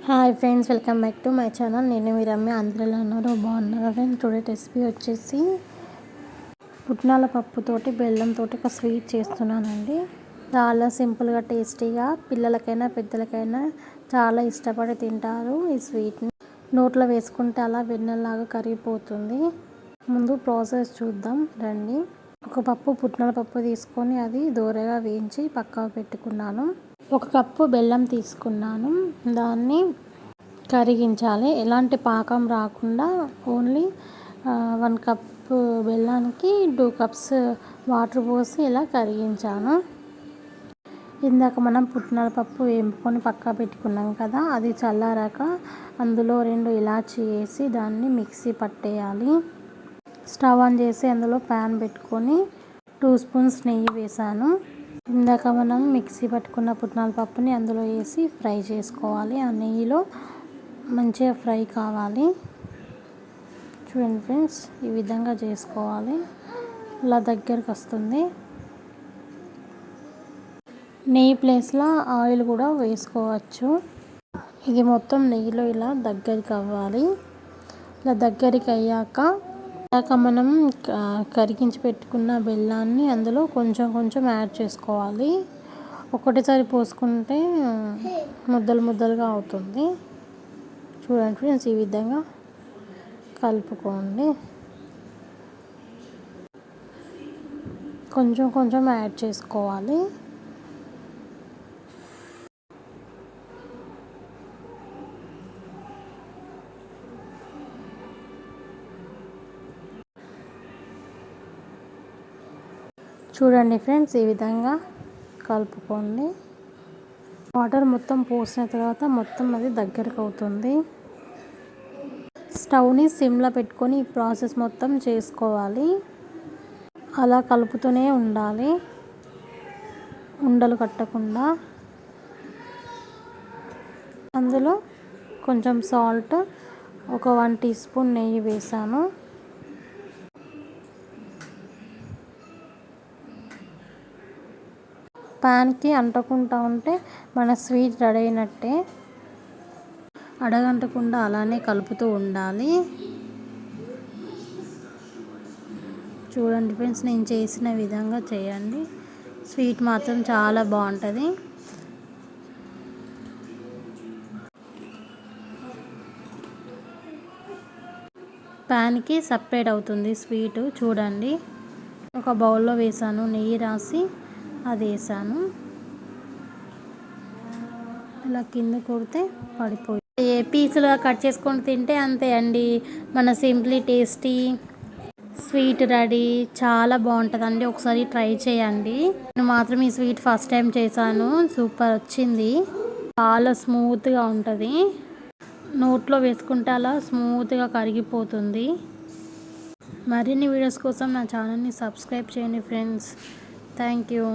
Hi friends, welcome back to my channel. నేను మీ రమ్య. అందరిలో ఉన్నారు, బాగున్నారు ఫ్రెండ్స్. టుడే రెసిపీ వచ్చేసి పుట్నాల పప్పుతోటి బెల్లంతో ఒక స్వీట్ చేస్తున్నానండి. చాలా సింపుల్గా టేస్టీగా పిల్లలకైనా పెద్దలకైనా చాలా ఇష్టపడి తింటారు. ఈ స్వీట్ని నోట్లో వేసుకుంటే అలా వెన్నెల్లాగా కరిగిపోతుంది. ముందు ప్రాసెస్ చూద్దాం రండి. ఒక కప్పు పుట్నాల పప్పు తీసుకొని అది దోరగా వేయించి పక్కకు పెట్టుకున్నాను. 1 కప్పు బెల్లం తీసుకున్నాను. దాన్ని కరిగించాలి. ఎలాంటి పాకం రాకుండా ఓన్లీ 1 కప్పు బెల్లానికి 2 కప్స్ వాటర్ పోసి ఇలా కరిగించాను. ఇందాక మనం పుట్నాల పప్పు వేపుకొని పక్కా పెట్టుకున్నాం కదా, అది చల్లారాక అందులో 2 ఇలాచీ వేసి దాన్ని మిక్సీ పట్టేయాలి. స్టవ్ ఆన్ చేసి అందులో ప్యాన్ పెట్టుకొని 2 స్పూన్స్ నెయ్యి వేసాను. ఇందాక మనం మిక్సీ పట్టుకున్న పుట్నాల పప్పుని అందులో వేసి ఫ్రై చేసుకోవాలి. ఆ నెయ్యిలో మంచిగా ఫ్రై కావాలి. చూడండి ఫ్రెండ్స్, ఈ విధంగా చేసుకోవాలి. ఇలా దగ్గరికి వస్తుంది. నెయ్యి ప్లేస్లో ఆయిల్ కూడా వేసుకోవచ్చు. ఇది మొత్తం నెయ్యిలో ఇలా దగ్గరికి అవ్వాలి. ఇలా దగ్గరికి అయ్యాక మనం కరిగించి పెట్టుకున్న బెల్లాన్ని అందులో కొంచెం కొంచెం యాడ్ చేసుకోవాలి. ఒకటేసారి పోసుకుంటే ముద్దలు ముద్దలుగా అవుతుంది. చూడండి ఫ్రెండ్స్, ఈ విధంగా కలుపుకోండి. కొంచెం కొంచెం యాడ్ చేసుకోవాలి. చూడండి ఫ్రెండ్స్, ఈ విధంగా కలుపుకోండి. వాటర్ మొత్తం పోసిన తర్వాత మొత్తం అది దగ్గరకు అవుతుంది. స్టవ్ని సిమ్లో పెట్టుకొని ఈ ప్రాసెస్ మొత్తం చేసుకోవాలి. అలా కలుపుతూనే ఉండాలి, ఉండలు కట్టకుండా. అందులో కొంచెం సాల్ట్, ఒక 1 టీ స్పూన్ నెయ్యి వేసాను. ప్యాన్కి అంటకుండా ఉంటే మన స్వీట్ రెడీ అయినట్టే. అడగంటకుండా అలానే కలుపుతూ ఉండాలి. చూడండి ఫ్రెండ్స్, నేను చేసిన విధంగా చేయండి. స్వీట్ మాత్రం చాలా బాగుంటుంది. ప్యాన్కి సపరేట్ అవుతుంది స్వీటు. చూడండి, ఒక బౌల్లో వేసాను, నెయ్యి రాసి అది వేసాను. ఇలా కింద కొడితే పడిపోయి పీసులుగా కట్ చేసుకొని తింటే అంతే అండి, మన సింప్లీ టేస్టీ స్వీట్ రెడీ. చాలా బాగుంటుందండి, ఒకసారి ట్రై చేయండి. నేను మాత్రం ఈ స్వీట్ ఫస్ట్ టైం చేశాను. సూపర్ వచ్చింది. చాలా స్మూత్గా ఉంటుంది. నోట్లో వేసుకుంటే అలా స్మూత్గా కరిగిపోతుంది. మరిన్ని వీడియోస్ కోసం నా ఛానల్ని సబ్స్క్రైబ్ చేయండి ఫ్రెండ్స్. Thank you.